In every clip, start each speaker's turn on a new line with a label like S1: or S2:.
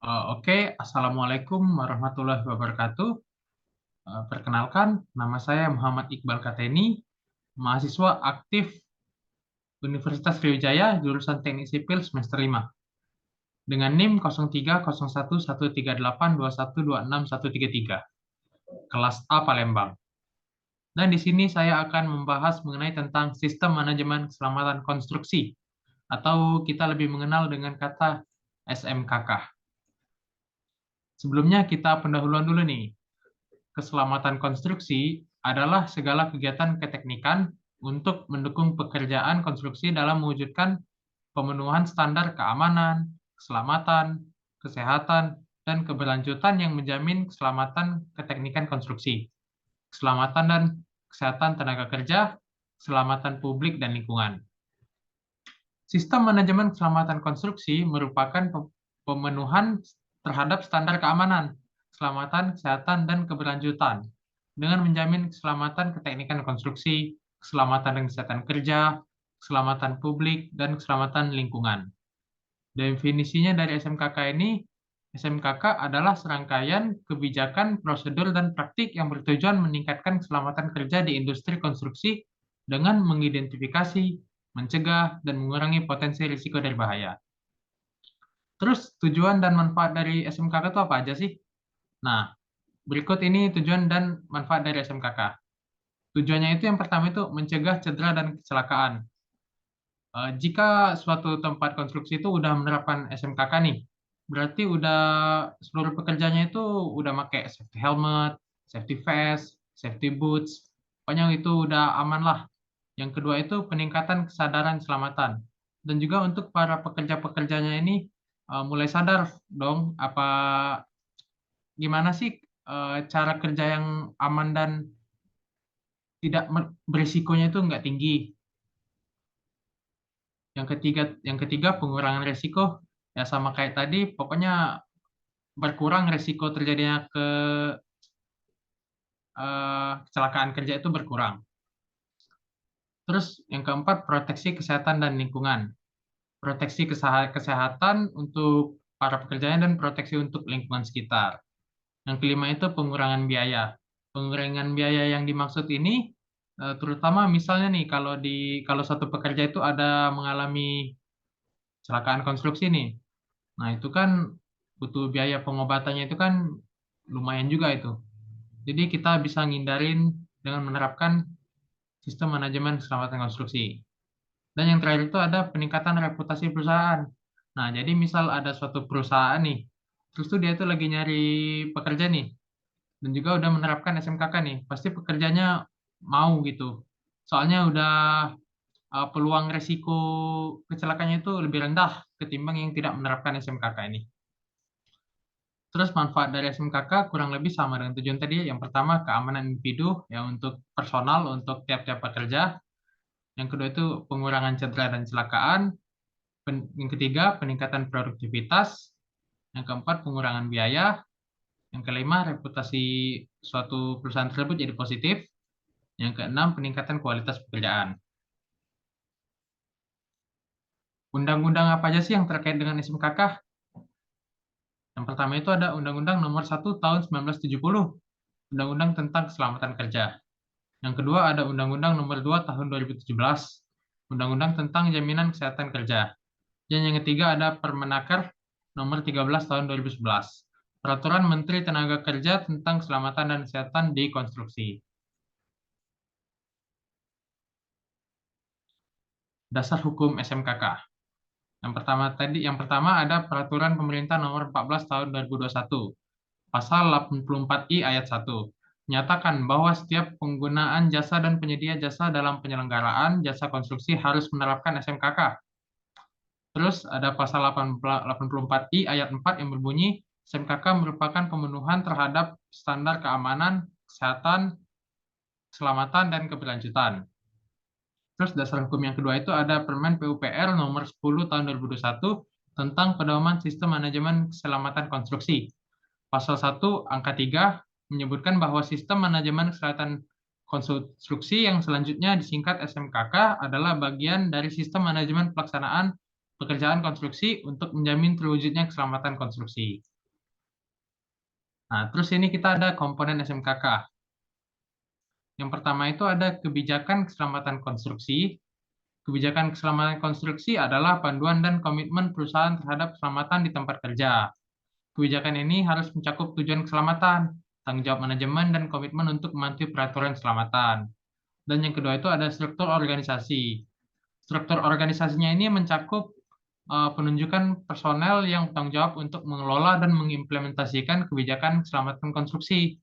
S1: Oke, Assalamualaikum warahmatullahi wabarakatuh. Perkenalkan, nama saya Muhammad Iqbal Kateni, mahasiswa aktif Universitas Sriwijaya, jurusan Teknik Sipil semester 5, dengan NIM 03011382126133, kelas A Palembang. Dan di sini saya akan membahas mengenai tentang sistem manajemen keselamatan konstruksi, atau kita lebih mengenal dengan kata SMKK. Sebelumnya kita pendahuluan dulu nih. Keselamatan konstruksi adalah segala kegiatan keteknikan untuk mendukung pekerjaan konstruksi dalam mewujudkan pemenuhan standar keamanan, keselamatan, kesehatan, dan keberlanjutan yang menjamin keselamatan keteknikan konstruksi, keselamatan dan kesehatan tenaga kerja, keselamatan publik, dan lingkungan. Sistem manajemen keselamatan konstruksi merupakan pemenuhan terhadap standar keamanan, keselamatan, kesehatan, dan keberlanjutan dengan menjamin keselamatan keteknikan konstruksi, keselamatan dan kesehatan kerja, keselamatan publik, dan keselamatan lingkungan. Definisinya dari SMKK ini, SMKK adalah serangkaian kebijakan, prosedur, dan praktik yang bertujuan meningkatkan keselamatan kerja di industri konstruksi dengan mengidentifikasi, mencegah, dan mengurangi potensi risiko dari bahaya. Terus tujuan dan manfaat dari SMKK itu apa aja sih? Nah, berikut ini tujuan dan manfaat dari SMKK. Tujuannya itu yang pertama itu mencegah cedera dan kecelakaan. Jika suatu tempat konstruksi itu udah menerapkan SMKK nih, berarti udah seluruh pekerjanya itu udah pakai safety helmet, safety vest, safety boots, pokoknya itu udah aman lah. Yang kedua itu peningkatan kesadaran keselamatan. Dan juga untuk para pekerja-pekerjanya ini mulai sadar dong apa gimana sih cara kerja yang aman dan tidak berisikonya itu nggak tinggi. Yang ketiga pengurangan risiko ya sama kayak tadi, pokoknya berkurang risiko terjadinya kecelakaan kerja itu berkurang. Terus yang keempat proteksi kesehatan dan lingkungan. Proteksi kesehatan untuk para pekerjanya dan proteksi untuk lingkungan sekitar. Yang kelima itu pengurangan biaya. Pengurangan biaya yang dimaksud ini terutama misalnya nih kalau satu pekerja itu ada mengalami kecelakaan konstruksi nih. Nah, itu kan butuh biaya pengobatannya itu kan lumayan juga itu. Jadi kita bisa ngindarin dengan menerapkan sistem manajemen keselamatan konstruksi. Dan yang terakhir itu ada peningkatan reputasi perusahaan. Nah, jadi misal ada suatu perusahaan nih, terus tuh dia tuh lagi nyari pekerja nih, dan juga udah menerapkan SMKK nih, pasti pekerjanya mau gitu. Soalnya udah peluang resiko kecelakaannya itu lebih rendah ketimbang yang tidak menerapkan SMKK ini. Terus manfaat dari SMKK kurang lebih sama dengan tujuan tadi. Yang pertama keamanan individu ya untuk personal untuk tiap-tiap pekerja. Yang kedua itu pengurangan cedera dan kecelakaan. Yang ketiga peningkatan produktivitas. Yang keempat pengurangan biaya. Yang kelima reputasi suatu perusahaan tersebut jadi positif. Yang keenam peningkatan kualitas pekerjaan. Undang-undang apa aja sih yang terkait dengan SMKK? Yang pertama itu ada Undang-Undang Nomor 1 Tahun 1970, Undang-Undang tentang Keselamatan Kerja. Yang kedua ada Undang-Undang Nomor 2 Tahun 2017, Undang-Undang tentang Jaminan Kesehatan Kerja. Dan yang ketiga ada Permenaker Nomor 13 Tahun 2011, Peraturan Menteri Tenaga Kerja tentang Keselamatan dan Kesehatan di Konstruksi. Dasar hukum SMKK. Yang pertama ada Peraturan Pemerintah Nomor 14 Tahun 2021, Pasal 84I Ayat 1. Menyatakan bahwa setiap penggunaan jasa dan penyedia jasa dalam penyelenggaraan jasa konstruksi harus menerapkan SMKK. Terus ada pasal 84I Ayat 4 yang berbunyi, SMKK merupakan pemenuhan terhadap standar keamanan, kesehatan, keselamatan, dan keberlanjutan. Terus dasar hukum yang kedua itu ada Permen PUPR nomor 10 tahun 2021 tentang pedoman sistem manajemen keselamatan konstruksi. Pasal 1 angka 3 menyebutkan bahwa sistem manajemen keselamatan konstruksi yang selanjutnya disingkat SMKK adalah bagian dari sistem manajemen pelaksanaan pekerjaan konstruksi untuk menjamin terwujudnya keselamatan konstruksi. Nah, terus ini kita ada komponen SMKK. Yang pertama itu ada kebijakan keselamatan konstruksi. Kebijakan keselamatan konstruksi adalah panduan dan komitmen perusahaan terhadap keselamatan di tempat kerja. Kebijakan ini harus mencakup tujuan keselamatan, tanggung jawab manajemen, dan komitmen untuk mematuhi peraturan keselamatan. Dan yang kedua itu ada struktur organisasi. Struktur organisasinya ini mencakup penunjukan personel yang bertanggung jawab untuk mengelola dan mengimplementasikan kebijakan keselamatan konstruksi.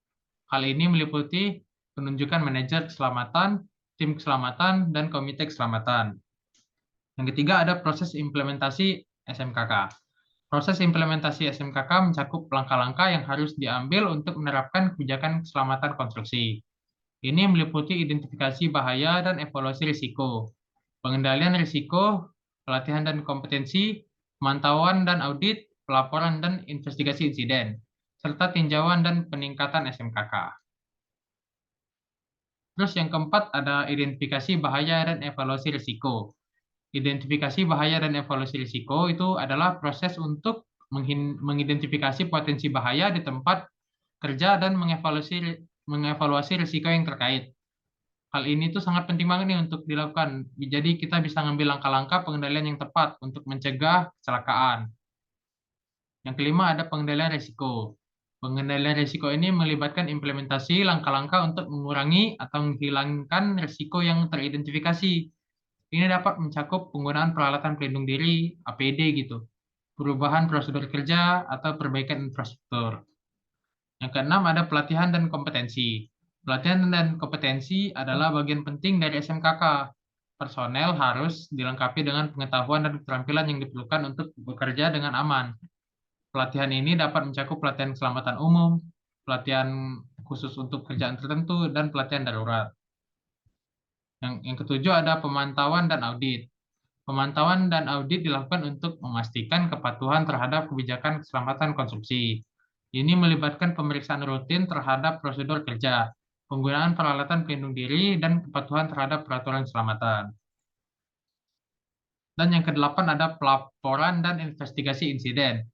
S1: Hal ini meliputi penunjukan manajer keselamatan, tim keselamatan, dan komite keselamatan. Yang ketiga ada proses implementasi SMKK. Proses implementasi SMKK mencakup langkah-langkah yang harus diambil untuk menerapkan kebijakan keselamatan konstruksi. Ini meliputi identifikasi bahaya dan evaluasi risiko, pengendalian risiko, pelatihan dan kompetensi, pemantauan dan audit, pelaporan dan investigasi insiden, serta tinjauan dan peningkatan SMKK. Terus yang keempat ada identifikasi bahaya dan evaluasi risiko. Identifikasi bahaya dan evaluasi risiko itu adalah proses untuk mengidentifikasi potensi bahaya di tempat kerja dan mengevaluasi risiko yang terkait. Hal ini tuh sangat penting banget nih untuk dilakukan. Jadi kita bisa ngambil langkah-langkah pengendalian yang tepat untuk mencegah kecelakaan. Yang kelima ada pengendalian risiko. Pengendalian risiko ini melibatkan implementasi langkah-langkah untuk mengurangi atau menghilangkan risiko yang teridentifikasi. Ini dapat mencakup penggunaan peralatan pelindung diri, APD gitu, perubahan prosedur kerja, atau perbaikan infrastruktur. Yang keenam ada pelatihan dan kompetensi. Pelatihan dan kompetensi adalah bagian penting dari SMKK. Personel harus dilengkapi dengan pengetahuan dan keterampilan yang diperlukan untuk bekerja dengan aman. Pelatihan ini dapat mencakup pelatihan keselamatan umum, pelatihan khusus untuk kerjaan tertentu, dan pelatihan darurat. Yang ketujuh ada pemantauan dan audit. Pemantauan dan audit dilakukan untuk memastikan kepatuhan terhadap kebijakan keselamatan konstruksi. Ini melibatkan pemeriksaan rutin terhadap prosedur kerja, penggunaan peralatan pelindung diri, dan kepatuhan terhadap peraturan keselamatan. Dan yang kedelapan ada pelaporan dan investigasi insiden.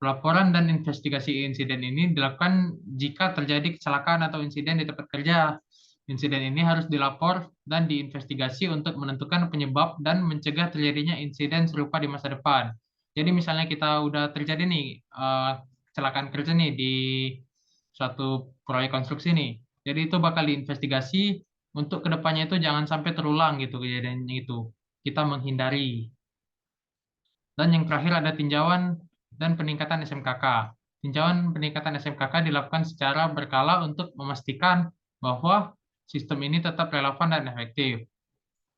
S1: Pelaporan dan investigasi insiden ini dilakukan jika terjadi kecelakaan atau insiden di tempat kerja. Insiden ini harus dilapor dan diinvestigasi untuk menentukan penyebab dan mencegah terjadinya insiden serupa di masa depan. Jadi misalnya kita udah terjadi nih kecelakaan kerja nih di suatu proyek konstruksi nih. Jadi itu bakal diinvestigasi untuk kedepannya itu jangan sampai terulang gitu kejadian itu. Kita menghindari. Dan yang terakhir ada tinjauan dan peningkatan SMKK. Tinjauan peningkatan SMKK dilakukan secara berkala untuk memastikan bahwa sistem ini tetap relevan dan efektif.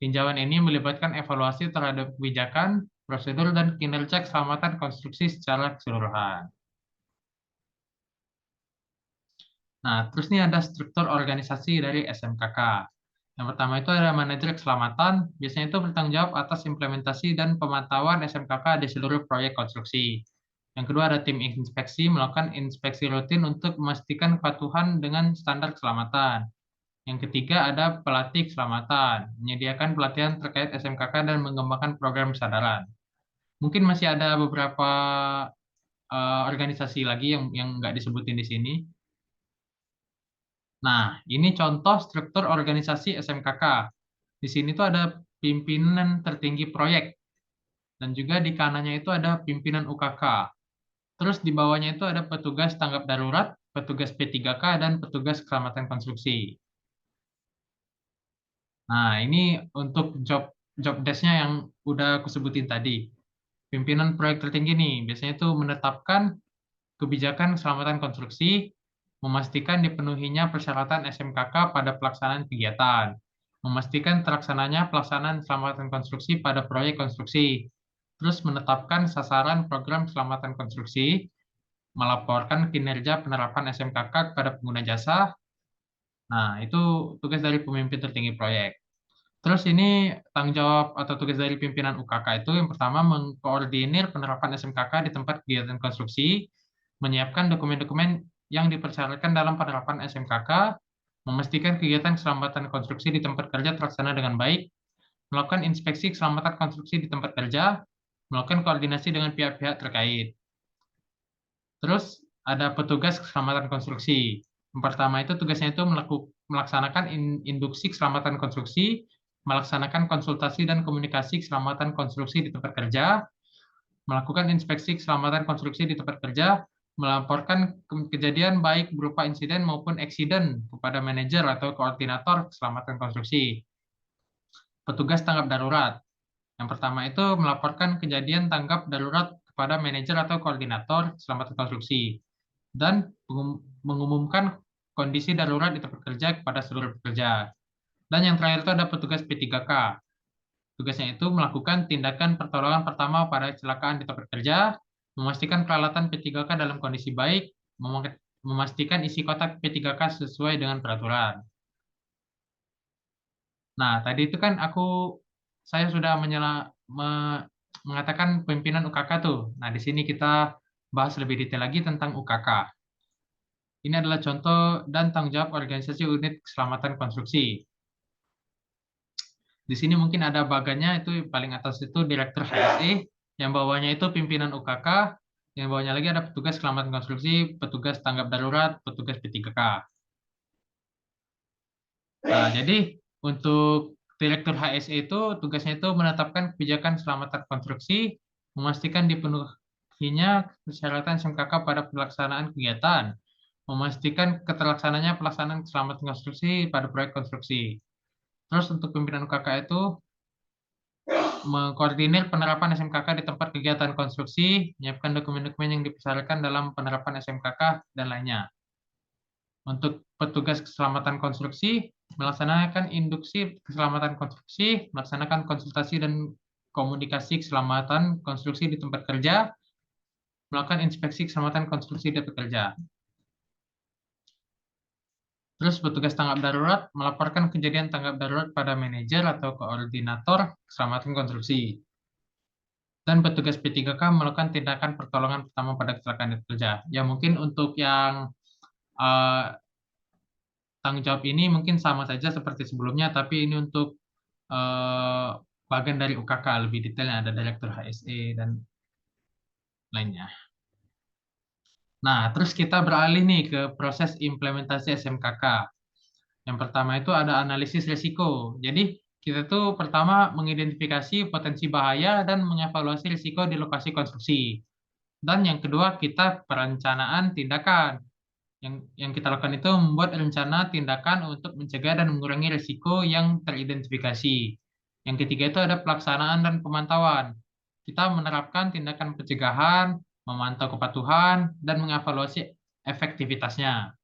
S1: Tinjauan ini melibatkan evaluasi terhadap kebijakan, prosedur, dan kinerja keselamatan konstruksi secara keseluruhan. Nah, terus ini ada struktur organisasi dari SMKK. Yang pertama itu ada manajer keselamatan, biasanya itu bertanggung jawab atas implementasi dan pemantauan SMKK di seluruh proyek konstruksi. Yang kedua ada tim inspeksi, melakukan inspeksi rutin untuk memastikan kepatuhan dengan standar keselamatan. Yang ketiga ada pelatih keselamatan, menyediakan pelatihan terkait SMKK dan mengembangkan program kesadaran. Mungkin masih ada beberapa organisasi lagi yang nggak disebutin di sini. Nah, ini contoh struktur organisasi SMKK. Di sini tuh ada pimpinan tertinggi proyek, dan juga di kanannya itu ada pimpinan UKK. Terus di bawahnya itu ada petugas tanggap darurat, petugas P3K, dan petugas keselamatan konstruksi. Nah, ini untuk job job desk-nya yang udah aku sebutin tadi. Pimpinan proyek tertinggi nih, biasanya itu menetapkan kebijakan keselamatan konstruksi, memastikan dipenuhinya persyaratan SMKK pada pelaksanaan kegiatan, memastikan terlaksananya pelaksanaan keselamatan konstruksi pada proyek konstruksi, terus menetapkan sasaran program keselamatan konstruksi, melaporkan kinerja penerapan SMKK kepada pengguna jasa. Nah, itu tugas dari pemimpin tertinggi proyek. Terus ini tanggung jawab atau tugas dari pimpinan UKK itu yang pertama mengkoordinir penerapan SMKK di tempat kegiatan konstruksi, menyiapkan dokumen-dokumen yang dipersyaratkan dalam penerapan SMKK, memastikan kegiatan keselamatan konstruksi di tempat kerja terlaksana dengan baik, melakukan inspeksi keselamatan konstruksi di tempat kerja, melakukan koordinasi dengan pihak-pihak terkait. Terus ada petugas keselamatan konstruksi. Yang pertama itu tugasnya itu melaksanakan induksi keselamatan konstruksi, melaksanakan konsultasi dan komunikasi keselamatan konstruksi di tempat kerja, melakukan inspeksi keselamatan konstruksi di tempat kerja, melaporkan kejadian baik berupa insiden maupun eksiden kepada manajer atau koordinator keselamatan konstruksi. Petugas tanggap darurat. Yang pertama itu melaporkan kejadian tanggap darurat kepada manajer atau koordinator keselamatan konstruksi dan mengumumkan kondisi darurat di tempat kerja kepada seluruh pekerja. Dan yang terakhir itu ada petugas P3K. Tugasnya itu melakukan tindakan pertolongan pertama pada kecelakaan di tempat kerja, memastikan peralatan P3K dalam kondisi baik, memastikan isi kotak P3K sesuai dengan peraturan. Nah, tadi itu kan saya sudah mengatakan pimpinan UKK tuh. Nah, di sini kita bahas lebih detail lagi tentang UKK. Ini adalah contoh dan tanggung jawab organisasi unit keselamatan konstruksi. Di sini mungkin ada bagannya, itu paling atas itu Direktur HSE, yang bawahnya itu pimpinan UKK, yang bawahnya lagi ada petugas keselamatan konstruksi, petugas tanggap darurat, petugas P3K. Nah, jadi untuk Direktur HSE itu tugasnya itu menetapkan kebijakan keselamatan konstruksi, memastikan dipenuhinya persyaratan SMKK pada pelaksanaan kegiatan, memastikan keterlaksananya pelaksanaan keselamatan konstruksi pada proyek konstruksi. Terus untuk pimpinan UKK itu mengkoordinir penerapan SMKK di tempat kegiatan konstruksi, menyiapkan dokumen-dokumen yang dipersyaratkan dalam penerapan SMKK, dan lainnya. Untuk petugas keselamatan konstruksi, melaksanakan induksi keselamatan konstruksi, melaksanakan konsultasi dan komunikasi keselamatan konstruksi di tempat kerja, melakukan inspeksi keselamatan konstruksi di tempat kerja. Terus petugas tanggap darurat melaporkan kejadian tanggap darurat pada manajer atau koordinator keselamatan konstruksi. Dan petugas P3K melakukan tindakan pertolongan pertama pada kecelakaan kerja. Ya mungkin untuk yang tanggung jawab ini mungkin sama saja seperti sebelumnya, tapi ini untuk bagian dari UKK lebih detailnya ada Direktur HSE dan lainnya. Nah, terus kita beralih nih ke proses implementasi SMKK. Yang pertama itu ada analisis risiko. Jadi kita tuh pertama mengidentifikasi potensi bahaya dan mengevaluasi risiko di lokasi konstruksi. Dan yang kedua kita perencanaan tindakan. Yang kita lakukan itu membuat rencana tindakan untuk mencegah dan mengurangi risiko yang teridentifikasi. Yang ketiga itu ada pelaksanaan dan pemantauan. Kita menerapkan tindakan pencegahan, memantau kepatuhan, dan mengevaluasi efektivitasnya.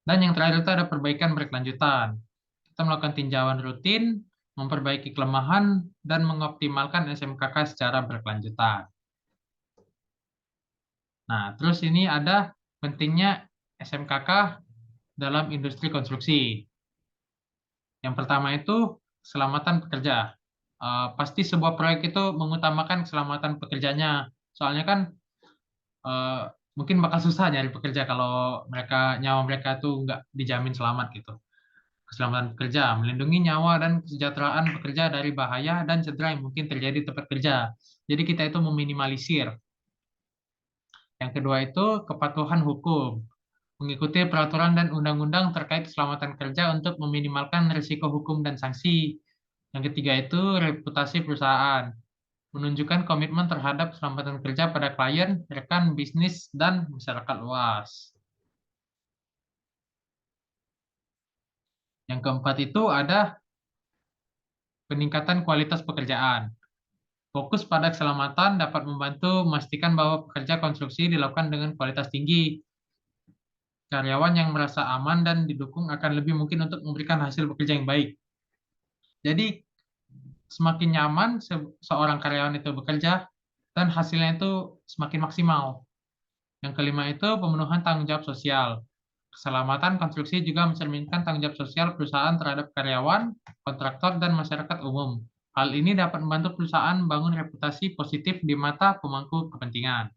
S1: Dan yang terakhir itu ada perbaikan berkelanjutan. Kita melakukan tinjauan rutin, memperbaiki kelemahan, dan mengoptimalkan SMKK secara berkelanjutan. Nah, terus ini ada pentingnya SMKK dalam industri konstruksi. Yang pertama itu keselamatan pekerja. Pasti sebuah proyek itu mengutamakan keselamatan pekerjanya. Soalnya kan mungkin bakal susah nyari pekerja kalau nyawa mereka tuh nggak dijamin selamat gitu. Keselamatan pekerja, melindungi nyawa dan kesejahteraan pekerja dari bahaya dan cedera yang mungkin terjadi di tempat kerja. Jadi kita itu meminimalisir. Yang kedua itu kepatuhan hukum, mengikuti peraturan dan undang-undang terkait keselamatan kerja untuk meminimalkan risiko hukum dan sanksi. Yang ketiga itu reputasi perusahaan, menunjukkan komitmen terhadap keselamatan kerja pada klien, rekan bisnis, dan masyarakat luas. Yang keempat itu ada peningkatan kualitas pekerjaan. Fokus pada keselamatan dapat membantu memastikan bahwa pekerja konstruksi dilakukan dengan kualitas tinggi. Karyawan yang merasa aman dan didukung akan lebih mungkin untuk memberikan hasil bekerja yang baik. Jadi, semakin nyaman seorang karyawan itu bekerja, dan hasilnya itu semakin maksimal. Yang kelima itu pemenuhan tanggung jawab sosial. Keselamatan konstruksi juga mencerminkan tanggung jawab sosial perusahaan terhadap karyawan, kontraktor, dan masyarakat umum. Hal ini dapat membantu perusahaan membangun reputasi positif di mata pemangku kepentingan.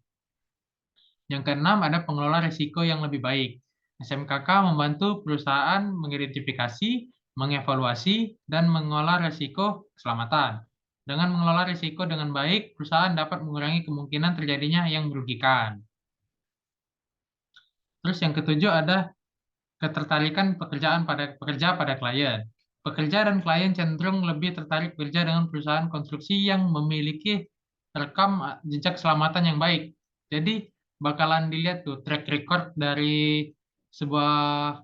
S1: Yang keenam ada pengelola risiko yang lebih baik. SMKK membantu perusahaan mengidentifikasi, mengevaluasi, dan mengolah risiko keselamatan. Dengan mengelola risiko dengan baik, perusahaan dapat mengurangi kemungkinan terjadinya yang merugikan. Terus yang ketujuh ada ketertarikan pekerja pada klien. Pekerja dan klien cenderung lebih tertarik bekerja dengan perusahaan konstruksi yang memiliki rekam jejak keselamatan yang baik. Jadi bakalan dilihat tuh track record dari sebuah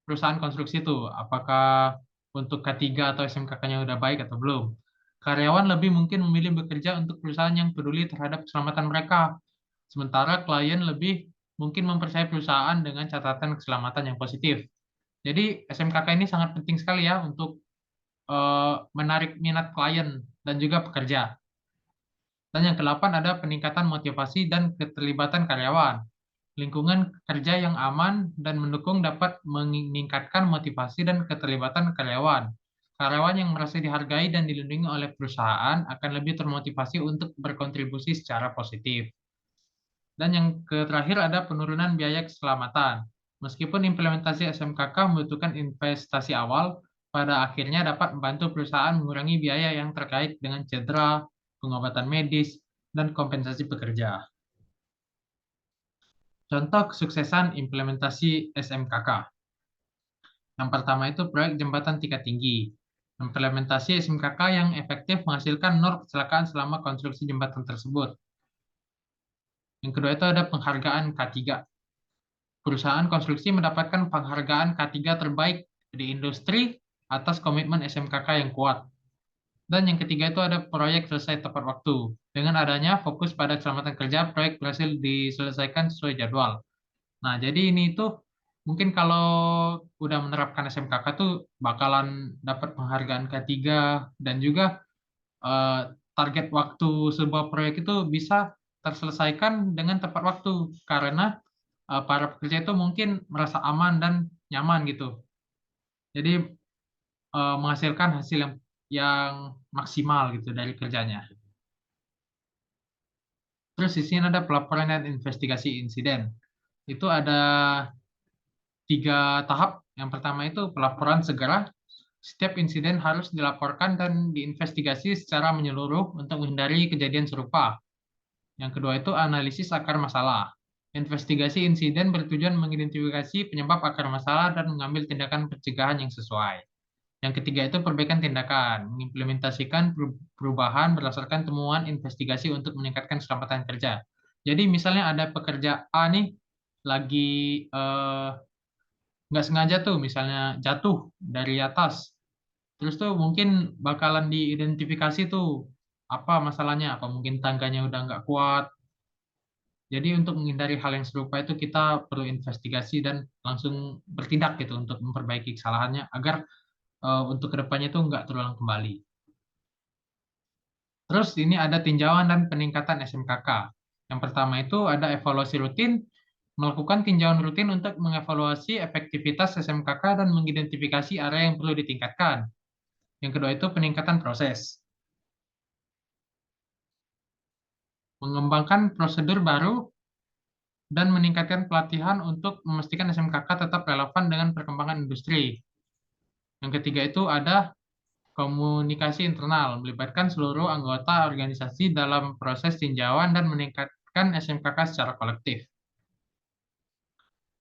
S1: perusahaan konstruksi itu, apakah untuk K3 atau SMKK-nya udah baik atau belum. Karyawan lebih mungkin memilih bekerja untuk perusahaan yang peduli terhadap keselamatan mereka, sementara klien lebih mungkin mempercayai perusahaan dengan catatan keselamatan yang positif. Jadi SMKK ini sangat penting sekali ya untuk menarik minat klien dan juga pekerja. Dan yang kedelapan ada peningkatan motivasi dan keterlibatan karyawan. Lingkungan kerja yang aman dan mendukung dapat meningkatkan motivasi dan keterlibatan karyawan. Karyawan yang merasa dihargai dan dilindungi oleh perusahaan akan lebih termotivasi untuk berkontribusi secara positif. Dan yang terakhir ada penurunan biaya keselamatan. Meskipun implementasi SMKK membutuhkan investasi awal, pada akhirnya dapat membantu perusahaan mengurangi biaya yang terkait dengan cedera, pengobatan medis, dan kompensasi pekerja. Contoh kesuksesan implementasi SMKK. Yang pertama itu proyek jembatan tingkat tinggi. Implementasi SMKK yang efektif menghasilkan nol kecelakaan selama konstruksi jembatan tersebut. Yang kedua itu ada penghargaan K3. Perusahaan konstruksi mendapatkan penghargaan K3 terbaik di industri atas komitmen SMKK yang kuat. Dan yang ketiga itu ada proyek selesai tepat waktu. Dengan adanya fokus pada keselamatan kerja, proyek berhasil diselesaikan sesuai jadwal. Nah, jadi ini tuh mungkin kalau udah menerapkan SMKK tuh bakalan dapat penghargaan K3 dan juga eh, target waktu sebuah proyek itu bisa terselesaikan dengan tepat waktu karena para pekerja itu mungkin merasa aman dan nyaman gitu. Jadi menghasilkan hasil yang maksimal gitu dari kerjanya. Terus di sini ada pelaporan dan investigasi insiden. Itu ada 3 tahap. Yang pertama itu pelaporan segera. Setiap insiden harus dilaporkan dan diinvestigasi secara menyeluruh untuk menghindari kejadian serupa. Yang kedua itu analisis akar masalah. Investigasi insiden bertujuan mengidentifikasi penyebab akar masalah dan mengambil tindakan pencegahan yang sesuai. Yang ketiga itu perbaikan tindakan, mengimplementasikan perubahan berdasarkan temuan investigasi untuk meningkatkan keselamatan kerja. Jadi misalnya ada pekerja A nih lagi eh, nggak sengaja tuh misalnya jatuh dari atas, terus tuh mungkin bakalan diidentifikasi tuh apa masalahnya, apa mungkin tangganya udah nggak kuat. Jadi untuk menghindari hal yang serupa itu kita perlu investigasi dan langsung bertindak gitu untuk memperbaiki kesalahannya agar untuk kedepannya itu nggak terulang kembali. Terus ini ada tinjauan dan peningkatan SMKK. Yang pertama itu ada evaluasi rutin, melakukan tinjauan rutin untuk mengevaluasi efektivitas SMKK dan mengidentifikasi area yang perlu ditingkatkan. Yang kedua itu peningkatan proses, mengembangkan prosedur baru dan meningkatkan pelatihan untuk memastikan SMKK tetap relevan dengan perkembangan industri. Yang ketiga itu ada komunikasi internal, melibatkan seluruh anggota organisasi dalam proses tinjauan dan meningkatkan SMKK secara kolektif.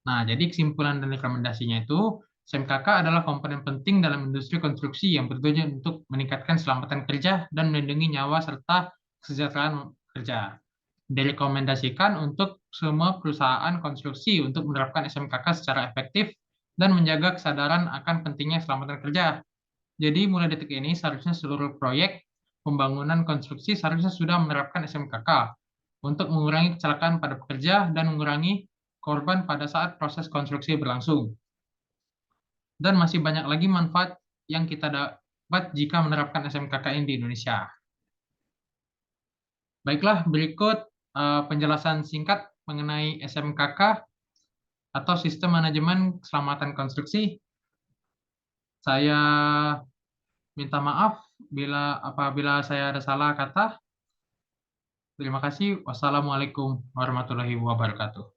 S1: Nah, jadi kesimpulan dan rekomendasinya itu, SMKK adalah komponen penting dalam industri konstruksi yang bertujuan untuk meningkatkan keselamatan kerja dan melindungi nyawa serta kesejahteraan kerja. Direkomendasikan untuk semua perusahaan konstruksi untuk menerapkan SMKK secara efektif dan menjaga kesadaran akan pentingnya keselamatan kerja. Jadi mulai detik ini seharusnya seluruh proyek pembangunan konstruksi seharusnya sudah menerapkan SMKK untuk mengurangi kecelakaan pada pekerja dan mengurangi korban pada saat proses konstruksi berlangsung. Dan masih banyak lagi manfaat yang kita dapat jika menerapkan SMKK ini di Indonesia. Baiklah, berikut penjelasan singkat mengenai SMKK atau Sistem Manajemen Keselamatan Konstruksi. Saya minta maaf apabila saya ada salah kata. Terima kasih. Wassalamualaikum warahmatullahi wabarakatuh.